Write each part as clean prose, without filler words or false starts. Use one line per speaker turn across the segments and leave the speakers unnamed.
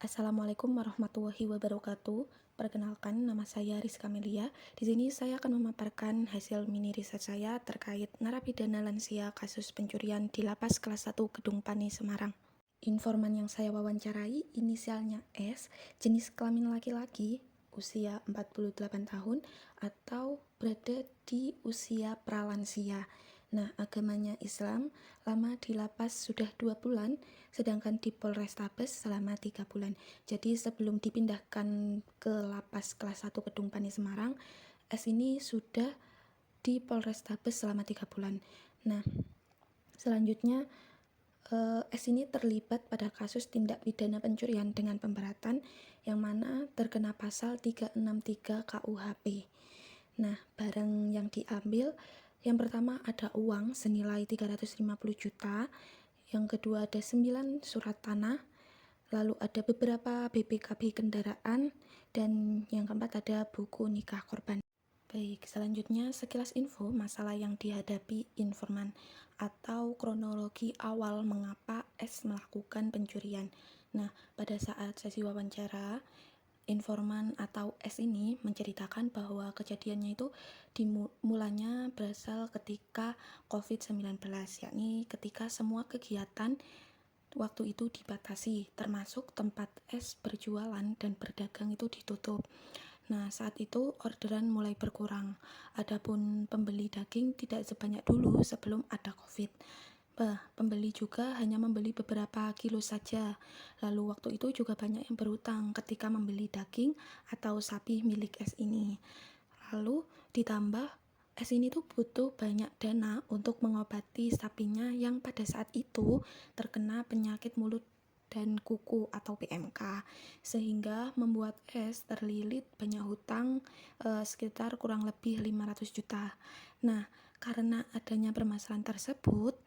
Assalamualaikum warahmatullahi wabarakatuh. Perkenalkan, nama saya Rizka Melia. Di sini saya akan memaparkan hasil mini riset saya terkait narapidana lansia kasus pencurian di Lapas Kelas 1 Gedung Pani, Semarang. Informan yang saya wawancarai inisialnya S, jenis kelamin laki-laki, usia 48 tahun atau berada di usia pralansia. Nah, agamanya Islam, lama di lapas sudah 2 bulan, sedangkan di Polrestabes selama 3 bulan. Jadi sebelum dipindahkan ke lapas kelas 1 Gedung Pani Semarang, S ini sudah di Polrestabes selama 3 bulan. Nah, selanjutnya S ini terlibat pada kasus tindak pidana pencurian dengan pemberatan yang mana terkena pasal 363 KUHP. Nah, barang yang diambil yang pertama ada uang senilai 350 juta, yang kedua ada 9 surat tanah, lalu ada beberapa BPKB kendaraan, dan yang keempat ada buku nikah korban. Baik, selanjutnya sekilas info masalah yang dihadapi informan atau kronologi awal mengapa S melakukan pencurian. Nah, pada saat sesi wawancara, informan atau S ini menceritakan bahwa kejadiannya itu mulanya berasal ketika COVID-19, yakni ketika semua kegiatan waktu itu dibatasi, termasuk tempat S berjualan dan berdagang itu ditutup. Nah, saat itu orderan mulai berkurang. Adapun pembeli daging tidak sebanyak dulu sebelum ada COVID. Pembeli juga hanya membeli beberapa kilo saja. Lalu waktu itu juga banyak yang berhutang ketika membeli daging atau sapi milik S ini. Lalu ditambah S ini tuh butuh banyak dana untuk mengobati sapinya yang pada saat itu terkena penyakit mulut dan kuku atau PMK, sehingga membuat S terlilit banyak hutang sekitar kurang lebih 500 juta. Nah, karena adanya permasalahan tersebut,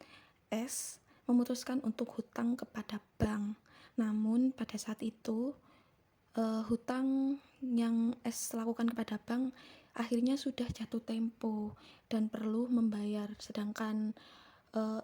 S memutuskan untuk hutang kepada bank. Namun pada saat itu hutang yang S lakukan kepada bank akhirnya sudah jatuh tempo dan perlu membayar, sedangkan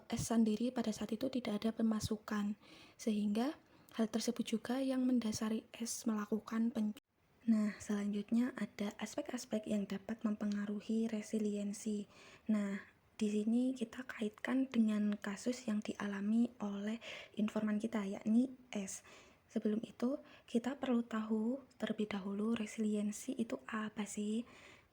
S sendiri pada saat itu tidak ada pemasukan, sehingga hal tersebut juga yang mendasari S melakukan pencurian. Nah, selanjutnya ada aspek-aspek yang dapat mempengaruhi resiliensi. Nah, di sini kita kaitkan dengan kasus yang dialami oleh informan kita, yakni S. Sebelum itu, kita perlu tahu terlebih dahulu resiliensi itu apa sih?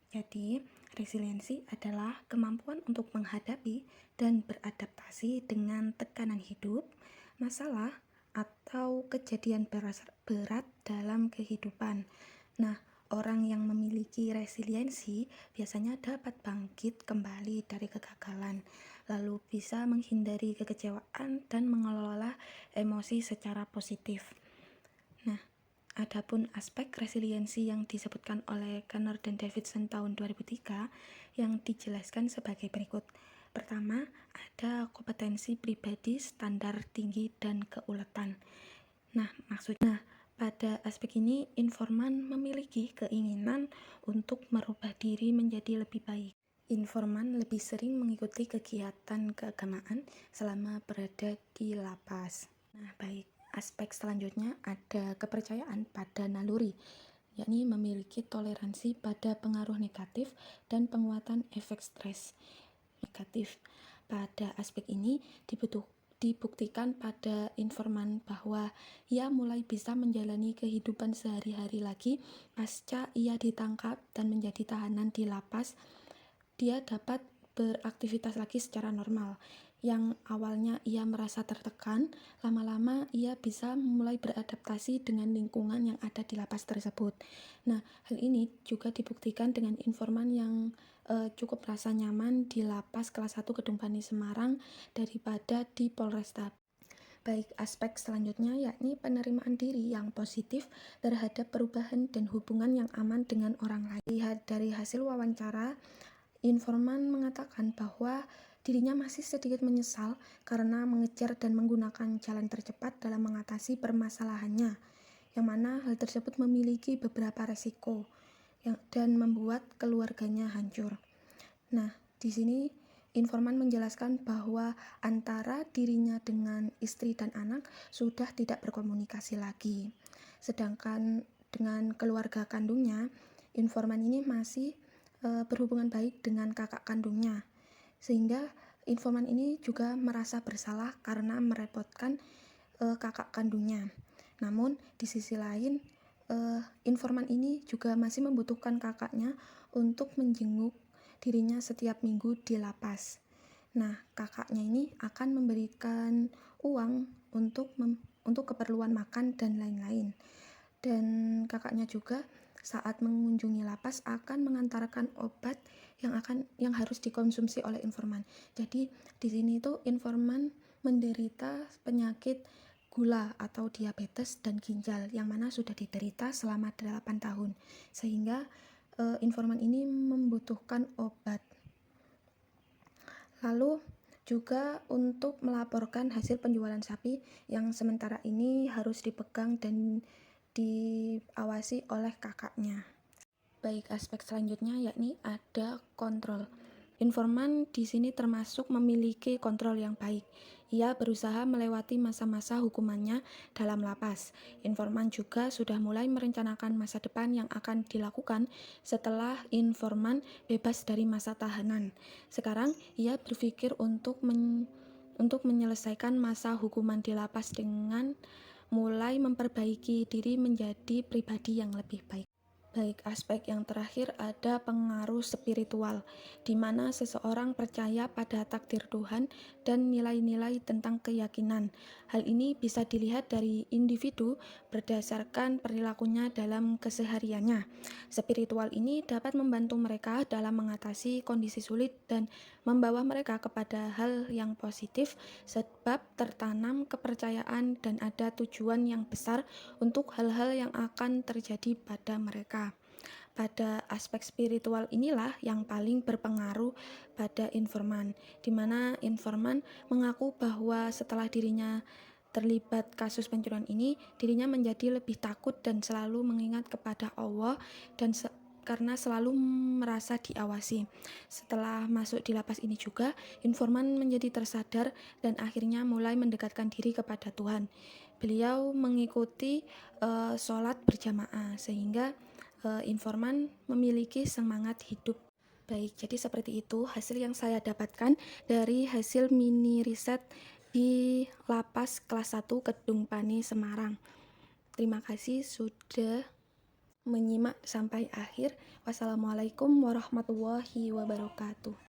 Jadi, resiliensi adalah kemampuan untuk menghadapi dan beradaptasi dengan tekanan hidup, masalah, atau kejadian berat dalam kehidupan. Nah, orang yang memiliki resiliensi biasanya dapat bangkit kembali dari kegagalan, lalu bisa menghindari kekecewaan dan mengelola emosi secara positif. Nah, adapun aspek resiliensi yang disebutkan oleh Kanner dan Davidson tahun 2003 yang dijelaskan sebagai berikut. Pertama, ada kompetensi pribadi, standar tinggi, dan keuletan. Nah, maksudnya pada aspek ini informan memiliki keinginan untuk merubah diri menjadi lebih baik. Informan lebih sering mengikuti kegiatan keagamaan selama berada di lapas. Nah, baik. Aspek selanjutnya ada kepercayaan pada naluri, yakni memiliki toleransi pada pengaruh negatif dan penguatan efek stres negatif. Pada aspek ini dibuktikan pada informan bahwa ia mulai bisa menjalani kehidupan sehari-hari lagi pasca ia ditangkap dan menjadi tahanan di lapas. Dia dapat beraktivitas lagi secara normal. Yang awalnya ia merasa tertekan, lama-lama ia bisa mulai beradaptasi dengan lingkungan yang ada di lapas tersebut. Nah, hal ini juga dibuktikan dengan informan yang cukup rasa nyaman di lapas kelas 1 Gedung Pani Semarang daripada di Polrestabes. Baik, aspek selanjutnya yakni penerimaan diri yang positif terhadap perubahan dan hubungan yang aman dengan orang lain. Lihat dari hasil wawancara, informan mengatakan bahwa dirinya masih sedikit menyesal karena mengejar dan menggunakan jalan tercepat dalam mengatasi permasalahannya, yang mana hal tersebut memiliki beberapa resiko dan membuat keluarganya hancur. Nah, di sini informan menjelaskan bahwa antara dirinya dengan istri dan anak sudah tidak berkomunikasi lagi. Sedangkan dengan keluarga kandungnya, informan ini masih berhubungan baik dengan kakak kandungnya, sehingga informan ini juga merasa bersalah karena merepotkan kakak kandungnya. Namun di sisi lain, informan ini juga masih membutuhkan kakaknya untuk menjenguk dirinya setiap minggu di lapas. Nah, kakaknya ini akan memberikan uang untuk keperluan makan dan lain-lain. Dan kakaknya juga saat mengunjungi lapas akan mengantarkan obat yang harus dikonsumsi oleh informan. Jadi di sini tuh informan menderita penyakit gula atau diabetes dan ginjal yang mana sudah diderita selama 8 tahun. Sehingga informan ini membutuhkan obat. Lalu juga untuk melaporkan hasil penjualan sapi yang sementara ini harus dipegang dan diawasi oleh kakaknya. Baik, aspek selanjutnya yakni ada kontrol. Informan di sini termasuk memiliki kontrol yang baik. Ia berusaha melewati masa-masa hukumannya dalam lapas. Informan juga sudah mulai merencanakan masa depan yang akan dilakukan setelah informan bebas dari masa tahanan. Sekarang ia berpikir untuk menyelesaikan masa hukuman di lapas dengan mulai memperbaiki diri menjadi pribadi yang lebih baik. Baik, aspek yang terakhir ada pengaruh spiritual, di mana seseorang percaya pada takdir Tuhan dan nilai-nilai tentang keyakinan. Hal ini bisa dilihat dari individu berdasarkan perilakunya dalam kesehariannya. Spiritual ini dapat membantu mereka dalam mengatasi kondisi sulit dan membawa mereka kepada hal yang positif, sebab tertanam kepercayaan dan ada tujuan yang besar untuk hal-hal yang akan terjadi pada mereka. Pada aspek spiritual inilah yang paling berpengaruh pada informan, di mana informan mengaku bahwa setelah dirinya terlibat kasus pencurian ini, dirinya menjadi lebih takut dan selalu mengingat kepada Allah dan karena selalu merasa diawasi. Setelah masuk di lapas ini juga, informan menjadi tersadar dan akhirnya mulai mendekatkan diri kepada Tuhan. Beliau mengikuti sholat berjamaah sehingga informan memiliki semangat hidup. Baik, jadi seperti itu hasil yang saya dapatkan dari hasil mini riset di Lapas Kelas 1 Kedung Pani Semarang. Terima kasih sudah menyimak sampai akhir. Wassalamualaikum warahmatullahi wabarakatuh.